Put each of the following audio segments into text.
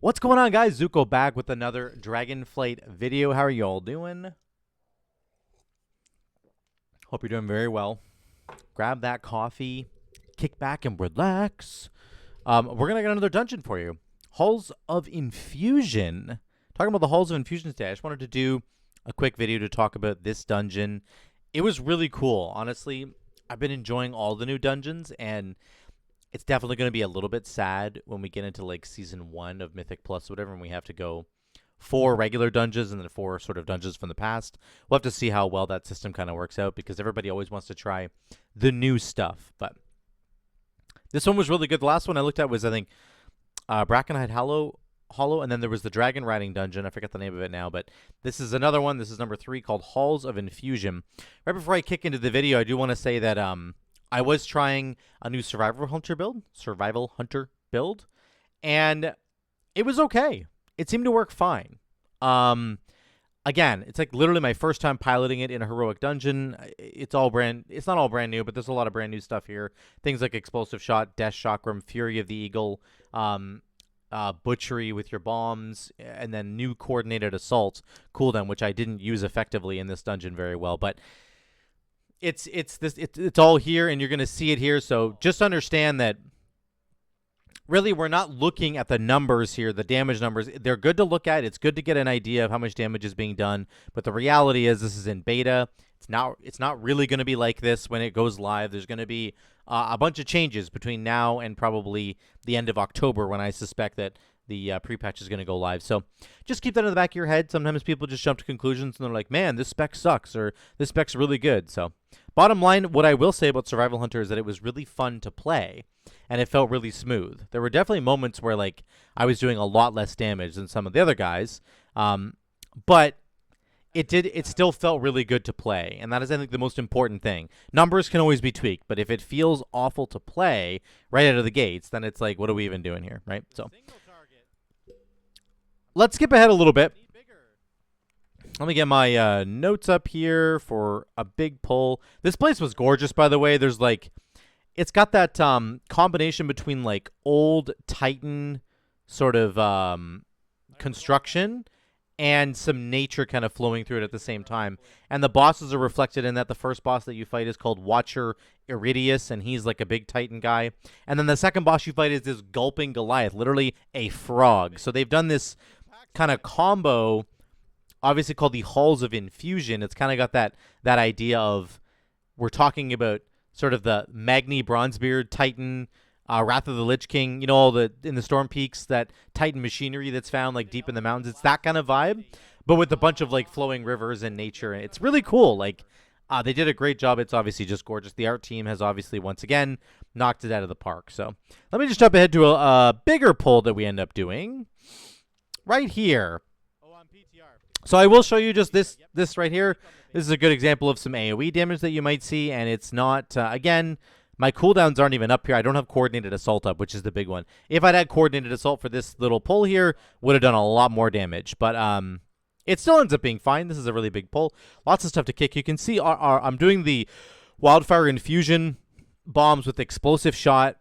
What's going on, guys? Zuko back with another Dragonflight video. How are you all doing? Hope you're doing very well. Grab that coffee, kick back and relax. We're going to get another dungeon for you. Halls of Infusion. Talking about the Halls of Infusion today. I just wanted to do a quick video to talk about this dungeon. It was really cool. Honestly, I've been enjoying all the new dungeons, and it's definitely going to be a little bit sad when we get into like season 1 of Mythic Plus or whatever, and we have to go 4 regular dungeons and then 4 sort of dungeons from the past. We'll have to see how well that system kind of works out because everybody always wants to try the new stuff. But this one was really good. The last one I looked at was, I think, Brackenhide Hollow, and then there was the Dragon Riding Dungeon. I forget the name of it now, but this is another one. This is number 3, called Halls of Infusion. Right before I kick into the video, I do want to say that I was trying a new Survival Hunter build, and it was okay. It seemed to work fine. Again, it's like literally my first time piloting it in a heroic dungeon. It's not all brand new, but there's a lot of brand new stuff here. Things like Explosive Shot, Death Chakram, Fury of the Eagle, Butchery with your bombs, and then new Coordinated Assault cooldown, which I didn't use effectively in this dungeon very well, but it's all here, and you're going to see it here. So just understand that really we're not looking at the numbers here, the damage numbers. They're good to look at. It's good to get an idea of how much damage is being done. But the reality is this is in beta. It's not really going to be like this when it goes live. There's going to be a bunch of changes between now and probably the end of October, when I suspect that the pre-patch is going to go live. So just keep that in the back of your head. Sometimes people just jump to conclusions and they're like, man, this spec sucks, or this spec's really good. So bottom line, what I will say about Survival Hunter is that it was really fun to play, and it felt really smooth. There were definitely moments where like I was doing a lot less damage than some of the other guys, but it still felt really good to play, and that is, I think, the most important thing. Numbers can always be tweaked, but if it feels awful to play right out of the gates, then it's like, what are we even doing here, right? So let's skip ahead a little bit. Let me get my notes up here for a big pull. This place was gorgeous, by the way. There's like, it's got that combination between like old Titan sort of construction and some nature kind of flowing through it at the same time. And the bosses are reflected in that. The first boss that you fight is called Watcher Irideus, and he's like a big Titan guy. And then the second boss you fight is this Gulping Goliath, literally a frog. So they've done this kind of combo, obviously called the Halls of Infusion. It's kind of got that idea of, we're talking about sort of the Magni Bronzebeard Titan, Wrath of the Lich King, you know, all in the Storm Peaks, that Titan machinery that's found like deep in the mountains. It's that kind of vibe, but with a bunch of like flowing rivers and nature. It's really cool. Like, they did a great job. It's obviously just gorgeous. The art team has obviously once again knocked it out of the park. So let me just jump ahead to a bigger pull that we end up doing right here. So I will show you just this right here. This is a good example of some AOE damage that you might see, and it's not, again, my cooldowns aren't even up here. I don't have Coordinated Assault up, which is the big one. If I'd had Coordinated Assault for this little pull here, would have done a lot more damage, but it still ends up being fine. This is a really big pull. Lots of stuff to kick. You can see I'm doing the Wildfire Infusion bombs with Explosive Shot.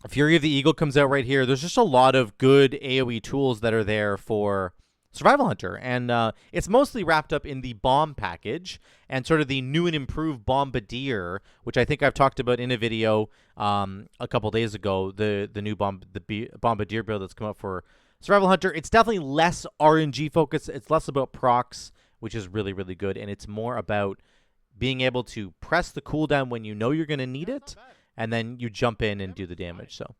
Fury of the Eagle comes out right here. There's just a lot of good AOE tools that are there for Survival Hunter, and it's mostly wrapped up in the bomb package and sort of the new and improved Bombardier, which I think I've talked about in a video a couple days ago. The new Bombardier build that's come out for Survival Hunter. It's definitely less RNG focused. It's less about procs, which is really, really good, and it's more about being able to press the cooldown when you know you're going to need it, and then you jump in and do the damage. So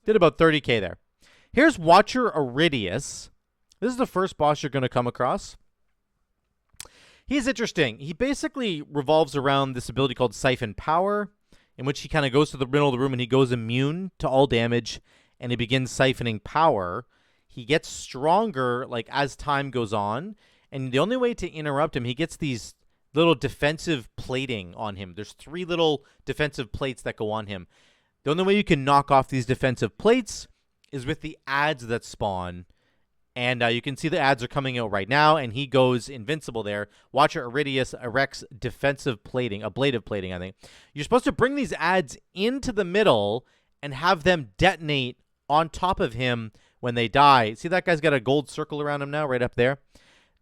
did about 30k there. Here's Watcher Irideus. This is the first boss you're going to come across. He's interesting. He basically revolves around this ability called Siphon Power, in which he kind of goes to the middle of the room and he goes immune to all damage, and he begins siphoning power. He gets stronger like as time goes on, and the only way to interrupt him, he gets these little defensive plating on him. There's 3 little defensive plates that go on him. The only way you can knock off these defensive plates is with the adds that spawn. And you can see the ads are coming out right now, and he goes invincible there. Watcher Irideus erects defensive plating, ablative plating, I think. You're supposed to bring these ads into the middle and have them detonate on top of him when they die. See that guy's got a gold circle around him now, right up there?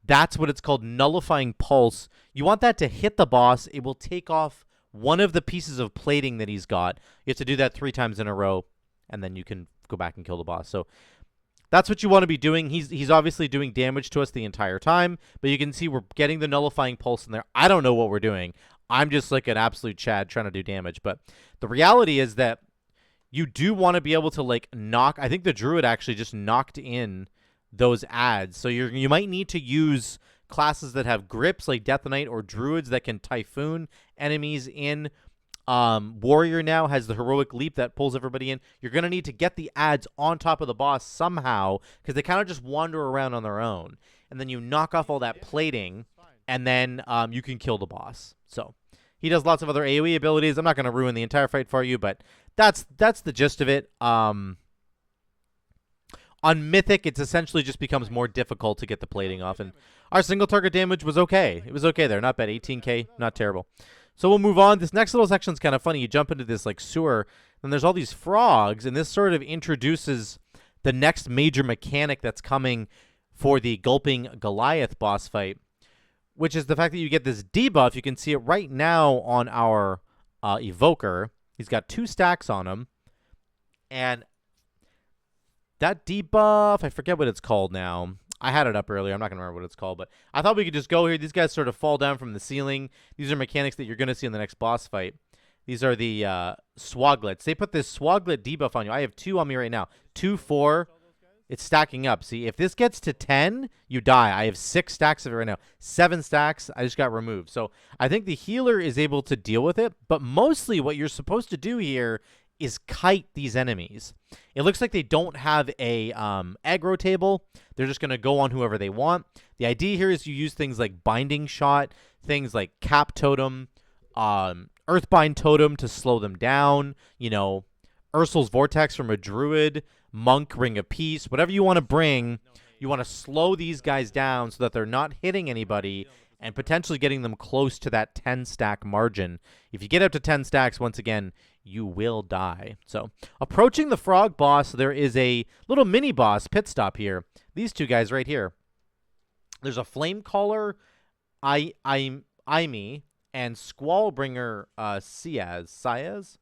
That's what it's called, nullifying pulse. You want that to hit the boss. It will take off one of the pieces of plating that he's got. You have to do that 3 times in a row, and then you can go back and kill the boss. So that's what you want to be doing. He's obviously doing damage to us the entire time, but you can see we're getting the nullifying pulse in there. I don't know what we're doing. I'm just like an absolute Chad trying to do damage. But the reality is that you do want to be able to like knock. I think the Druid actually just knocked in those adds. So you might need to use classes that have grips like Death Knight or Druids that can Typhoon enemies in. Warrior now has the Heroic Leap that pulls everybody in. You're going to need to get the adds on top of the boss somehow because they kind of just wander around on their own. And then you knock off all that plating, and then you can kill the boss. So he does lots of other AoE abilities. I'm not going to ruin the entire fight for you, but that's the gist of it. On Mythic, it essentially just becomes more difficult to get the plating off, and our single target damage was okay. It was okay there. Not bad. 18k, not terrible. So we'll move on. This next little section is kind of funny. You jump into this like sewer, and there's all these frogs, and this sort of introduces the next major mechanic that's coming for the Gulping Goliath boss fight, which is the fact that you get this debuff. You can see it right now on our Evoker. He's got 2 stacks on him, and that debuff, I forget what it's called now. I had it up earlier. I'm not going to remember what it's called, but I thought we could just go here. These guys sort of fall down from the ceiling. These are mechanics that you're going to see in the next boss fight. These are the Swoglets. They put this Swoglet debuff on you. I have 2 on me right now. 2, 4. It's stacking up. See, if this gets to 10, you die. I have 6 stacks of it right now. 7 stacks. I just got removed. So I think the healer is able to deal with it, but mostly what you're supposed to do here is kite these enemies. It looks like they don't have a aggro table. They're just going to go on whoever they want. The idea here is you use things like Binding Shot, things like Cap Totem, Earthbind Totem to slow them down, you know, Ursul's Vortex from a Druid, Monk, Ring of Peace, whatever you want to bring. You want to slow these guys down so that they're not hitting anybody and potentially getting them close to that 10 stack margin. If you get up to 10 stacks, once again, you will die. So, approaching the frog boss, there is a little mini boss pit stop here. These 2 guys right here. There's a Flamecaller, Aimi, and Squallbringer, Siraz.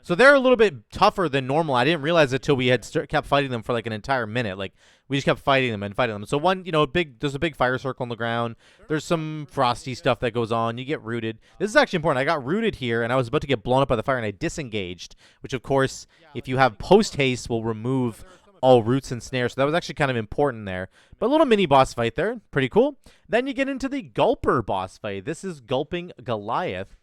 So they're a little bit tougher than normal. I didn't realize it till we had kept fighting them for like an entire minute. Like we just kept fighting them and fighting them. So one, you know, there's a big fire circle on the ground. There's some frosty stuff that goes on. You get rooted. This is actually important. I got rooted here, and I was about to get blown up by the fire, and I disengaged. Which, of course, if you have post haste, will remove all roots and snares. So that was actually kind of important there. But a little mini boss fight there, pretty cool. Then you get into the Gulper boss fight. This is Gulping Goliath.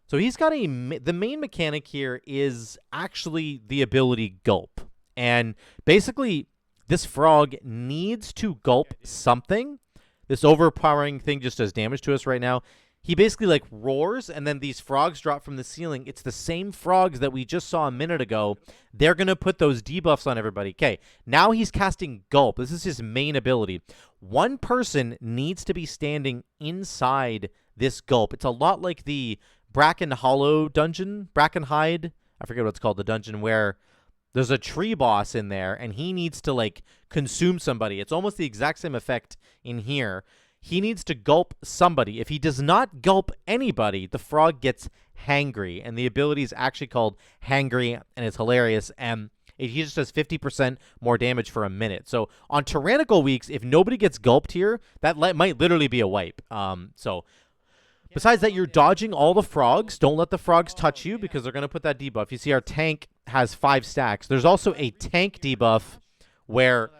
So he's got the main mechanic here is actually the ability Gulp. And basically, this frog needs to gulp something. This overpowering thing just does damage to us right now. He basically like roars, and then these frogs drop from the ceiling. It's the same frogs that we just saw a minute ago. They're going to put those debuffs on everybody. Okay, now he's casting Gulp. This is his main ability. One person needs to be standing inside this Gulp. It's a lot like the Bracken Hollow dungeon, Brackenhide, I forget what it's called, the dungeon where there's a tree boss in there, and he needs to, like, consume somebody. It's almost the exact same effect in here. He needs to gulp somebody. If he does not gulp anybody, the frog gets hangry, and the ability is actually called Hangry, and it's hilarious, and he just does 50% more damage for a minute. So on tyrannical weeks, if nobody gets gulped here, that might literally be a wipe. Besides that, you're dodging all the frogs. Don't let the frogs touch you because they're going to put that debuff. You see our tank has 5 stacks. There's also a tank debuff where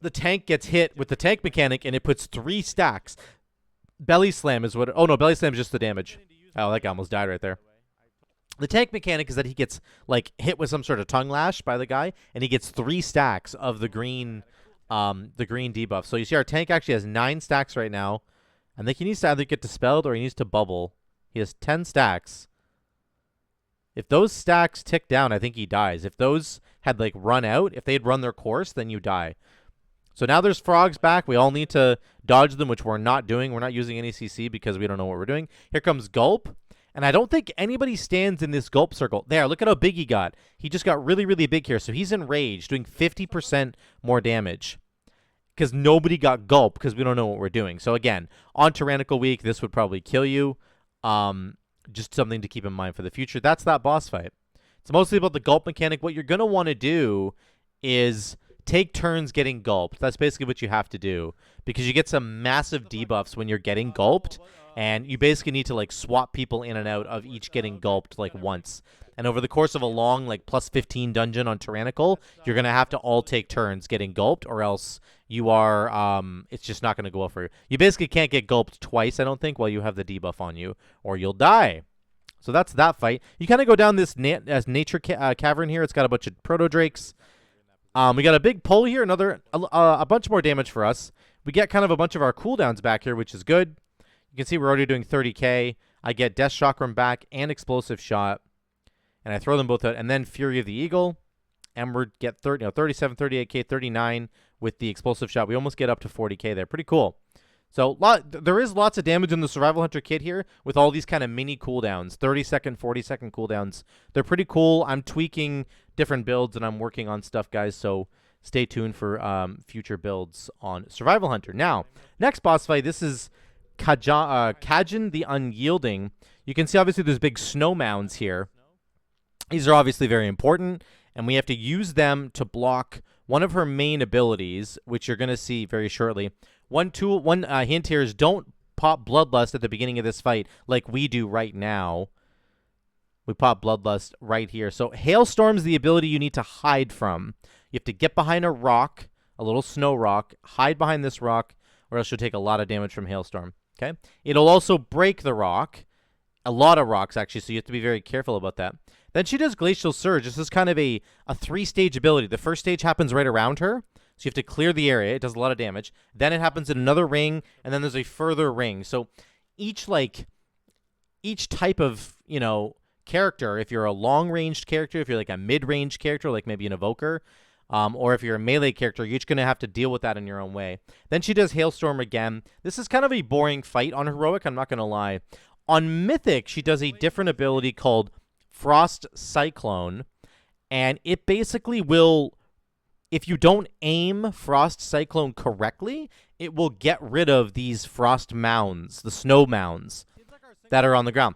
the tank gets hit with the tank mechanic and it puts 3 stacks. Belly Slam is what... Oh, no, Belly Slam is just the damage. Oh, that guy almost died right there. The tank mechanic is that he gets like hit with some sort of tongue lash by the guy, and he gets 3 stacks of the green debuff. So you see our tank actually has 9 stacks right now. I think he needs to either get dispelled or he needs to bubble. He has 10 stacks. If those stacks tick down, I think he dies. If those had like run out, if they had run their course, then you die. So now there's frogs back. We all need to dodge them, which we're not doing. We're not using any CC because we don't know what we're doing. Here comes Gulp. And I don't think anybody stands in this gulp circle. There, look at how big he got. He just got really, really big here. So he's enraged, doing 50% more damage. Because nobody got gulp because we don't know what we're doing. So again, on Tyrannical Week, this would probably kill you. Just something to keep in mind for the future. That's that boss fight. It's mostly about the gulp mechanic. What you're going to want to do is take turns getting gulped. That's basically what you have to do. Because you get some massive debuffs when you're getting gulped. And you basically need to, like, swap people in and out of each getting gulped, like, once. And over the course of a long, like, plus 15 dungeon on Tyrannical, you're going to have to all take turns getting gulped, or else you are, it's just not going to go well for you. You basically can't get gulped twice, I don't think, while you have the debuff on you, or you'll die. So that's that fight. You kind of go down this nature cavern here. It's got a bunch of proto-drakes. We got a big pull here, a bunch more damage for us. We get kind of a bunch of our cooldowns back here, which is good. You can see we're already doing 30k. I get Death Chakram back and Explosive Shot. And I throw them both out. And then Fury of the Eagle. And we get 37, 38k, 39 with the Explosive Shot. We almost get up to 40k there. Pretty cool. So there is lots of damage in the Survival Hunter kit here with all these kind of mini cooldowns. 30-second, 40-second cooldowns. They're pretty cool. I'm tweaking different builds and I'm working on stuff, guys. So stay tuned for future builds on Survival Hunter. Now, next boss fight. This is Khajin the Unyielding. You can see obviously there's big snow mounds here. These are obviously very important, and we have to use them to block one of her main abilities, which you're going to see very shortly. One hint here is don't pop Bloodlust at the beginning of this fight like we do right now. We pop Bloodlust right here. So Hailstorm's the ability you need to hide from. You have to get behind a rock, a little snow rock, hide behind this rock, or else you'll take a lot of damage from Hailstorm. Okay, it'll also break the rock, a lot of rocks actually, so you have to be very careful about that. Then she does Glacial Surge. This is kind of a 3-stage ability. The first stage happens right around her, so you have to clear the area. It does a lot of damage. Then it happens in another ring, and then there's a further ring. So each type of, character, if you're a long-ranged character, if you're like a mid-range character, like maybe an Evoker, or if you're a melee character, you're just going to have to deal with that in your own way. Then she does Hailstorm again. This is kind of a boring fight on Heroic, I'm not going to lie. On Mythic, she does a different ability called Frost Cyclone, and it basically will, if you don't aim Frost Cyclone correctly, it will get rid of these frost mounds, the snow mounds that are on the ground.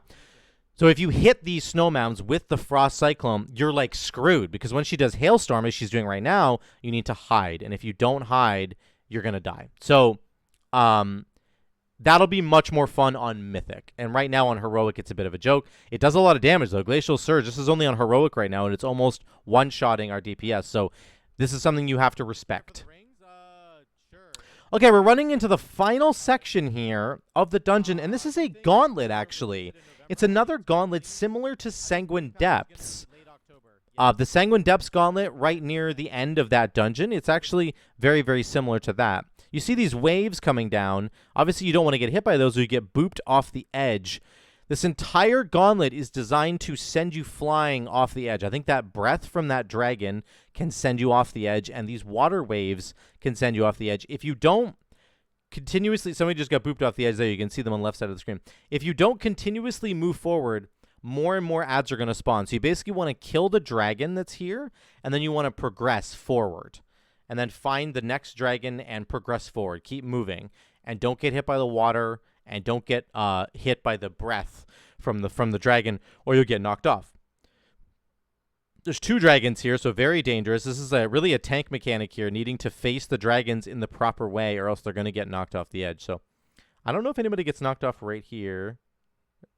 So if you hit these snow mounds with the Frost Cyclone, you're like screwed, because when she does Hailstorm, as she's doing right now, you need to hide, and if you don't hide, you're going to die. So that'll be much more fun on Mythic. And right now on Heroic, it's a bit of a joke. It does a lot of damage, though. Glacial Surge, this is only on Heroic right now, and it's almost one-shotting our DPS. So this is something you have to respect. Okay, we're running into the final section here of the dungeon, and this is a gauntlet, actually. It's another gauntlet similar to Sanguine Depths. The Sanguine Depths gauntlet right near the end of that dungeon, it's actually very, very similar to that. You see these waves coming down. Obviously, you don't want to get hit by those or you get booped off the edge. This entire gauntlet is designed to send you flying off the edge. I think that breath from that dragon can send you off the edge, and these water waves can send you off the edge. If you don't continuously... Somebody just got booped off the edge there. You can see them on the left side of the screen. If you don't continuously move forward, more and more ads are going to spawn. So you basically want to kill the dragon that's here, and then you want to progress forward. And then find the next dragon and progress forward. Keep moving. And don't get hit by the water, and don't get hit by the breath from the dragon, or you'll get knocked off. There's 2 dragons here, so very dangerous. This is really a tank mechanic here, needing to face the dragons in the proper way, or else they're going to get knocked off the edge. So I don't know if anybody gets knocked off right here.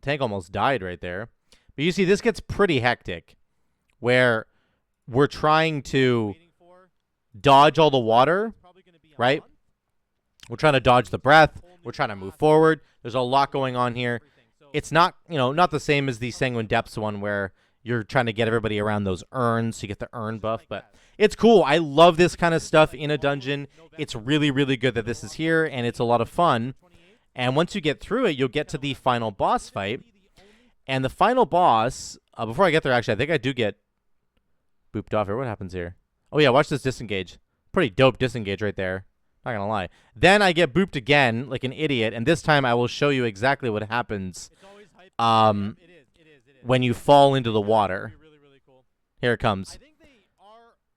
Tank almost died right there. But you see, this gets pretty hectic, where we're trying to dodge all the water, right? We're trying to dodge the breath. We're trying to move forward. There's a lot going on here. It's not, not the same as the Sanguine Depths one where you're trying to get everybody around those urns so you get the urn buff, but it's cool. I love this kind of stuff in a dungeon. It's really, really good that this is here, and it's a lot of fun. And once you get through it, you'll get to the final boss fight. And the final boss, before I get there, actually, I think I do get booped off here. What happens here? Oh, yeah, watch this disengage. Pretty dope disengage right there. Not gonna lie. Then I get booped again like an idiot, and this time I will show you exactly what happens. when you fall into the water. Here it comes.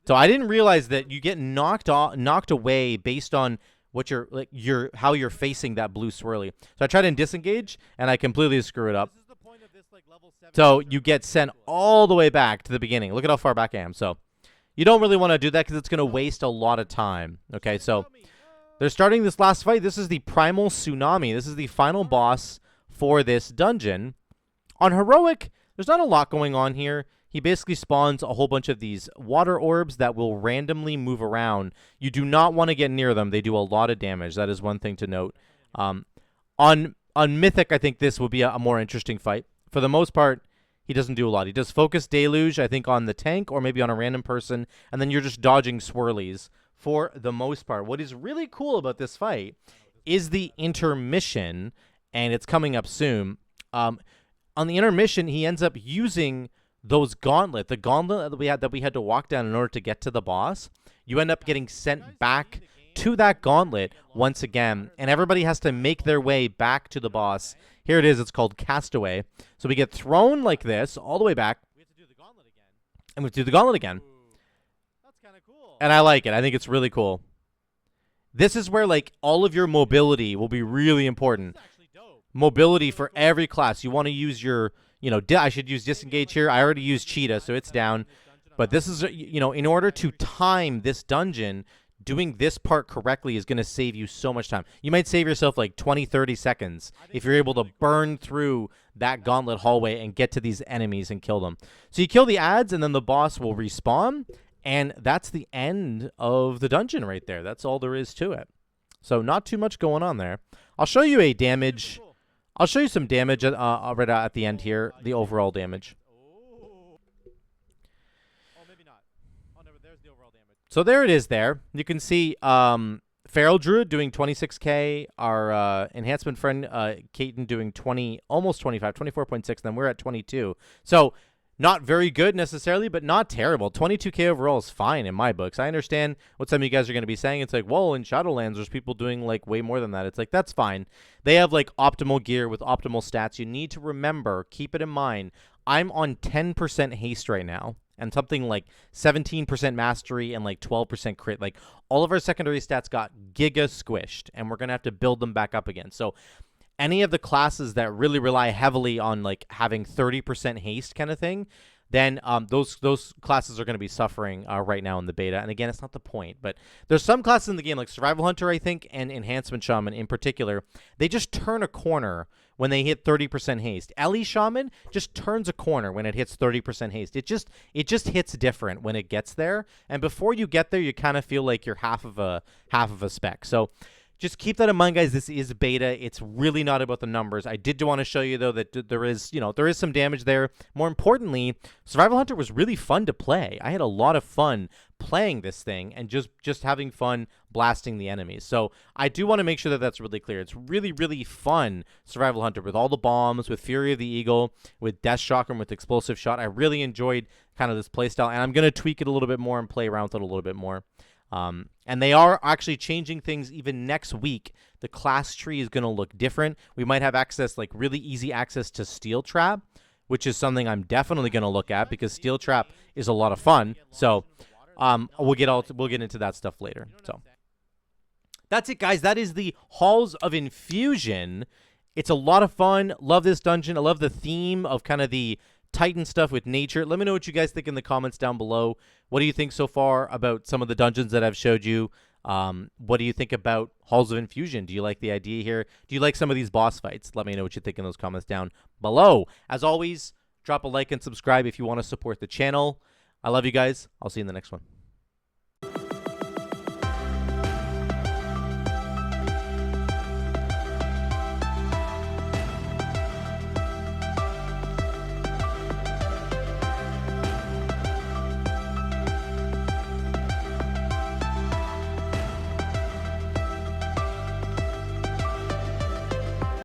So I didn't realize that you get knocked away based on what how you're facing that blue swirly. So I tried to disengage and I completely screw it up. So you get sent all the way back to the beginning. Look at how far back I am. So you don't really want to do that because it's going to waste a lot of time. Okay, so they're starting this last fight. This is the Primal Tsunami. This is the final boss for this dungeon. On Heroic, there's not a lot going on here. He basically spawns a whole bunch of these water orbs that will randomly move around. You do not want to get near them. They do a lot of damage. That is one thing to note. On Mythic, I think this would be a more interesting fight. For the most part, he doesn't do a lot. He does Focus Deluge, I think, on the tank or maybe on a random person, and then you're just dodging swirlies for the most part. What is really cool about this fight is the intermission, and it's coming up soon. On the intermission, he ends up using those Gauntlet, the Gauntlet that we had to walk down in order to get to the boss. You end up getting sent back to that Gauntlet once again, and everybody has to make their way back to the boss. Here it is. It's called Castaway. So we get thrown like this all the way back. We have to do the Gauntlet again. And we have to do the Gauntlet again. That's kind of cool. And I like it. I think it's really cool. This is where, like, all of your mobility will be really important. Mobility for every class. You want to use your, I should use Disengage here. I already used Cheetah, so it's down. But this is, in order to time this dungeon, doing this part correctly is going to save you so much time. You might save yourself like 20, 30 seconds if you're able to burn through that Gauntlet hallway and get to these enemies and kill them. So you kill the ads, and then the boss will respawn, and that's the end of the dungeon right there. That's all there is to it. So not too much going on there. I'll show you a damage. I'll show you some damage right at the end here, the overall damage. So there it is there. You can see Feral Druid doing 26k, our enhancement friend Khajin doing almost 25, 24.6, then we're at 22. So not very good necessarily, but not terrible. 22k overall is fine in my books. I understand what some of you guys are going to be saying. It's like, well, in Shadowlands, there's people doing like way more than that. It's like, that's fine. They have like optimal gear with optimal stats. You need to remember, keep it in mind, I'm on 10% haste right now. And something like 17% mastery and like 12% crit. Like, all of our secondary stats got giga squished, and we're going to have to build them back up again. So any of the classes that really rely heavily on like having 30% haste kind of thing, then those classes are going to be suffering right now in the beta. And again, it's not the point, but there's some classes in the game like Survival Hunter, I think, and Enhancement Shaman in particular. They just turn a corner when they hit 30% haste. Ellie Shaman just turns a corner when it hits 30% haste. It just hits different when it gets there. And before you get there, you kind of feel like you're half of a spec. So just keep that in mind, guys. This is beta. It's really not about the numbers. I did want to show you, though, that there is some damage there. More importantly, Survival Hunter was really fun to play. I had a lot of fun playing this thing and just having fun blasting the enemies. So I do want to make sure that that's really clear. It's really, really fun Survival Hunter with all the bombs, with Fury of the Eagle, with Death Chakram, with Explosive Shot. I really enjoyed kind of this playstyle, and I'm going to tweak it a little bit more and play around with it a little bit more. And they are actually changing things even next week. The class tree is going to look different. We might have access, like really easy access to Steel Trap, which is something I'm definitely going to look at because Steel Trap is a lot of fun. So we'll get into that stuff later. So that's it, guys. That is the Halls of Infusion. It's a lot of fun. Love this dungeon. I love the theme of kind of the Titan stuff with nature. Let me know what you guys think in the comments down below. What do you think so far about some of the dungeons that I've showed you? What do you think about Halls of Infusion? Do you like the idea here? Do you like some of these boss fights? Let me know what you think in those comments down below. As always, drop a like and subscribe if you want to support the channel. I love you guys. I'll see you in the next one.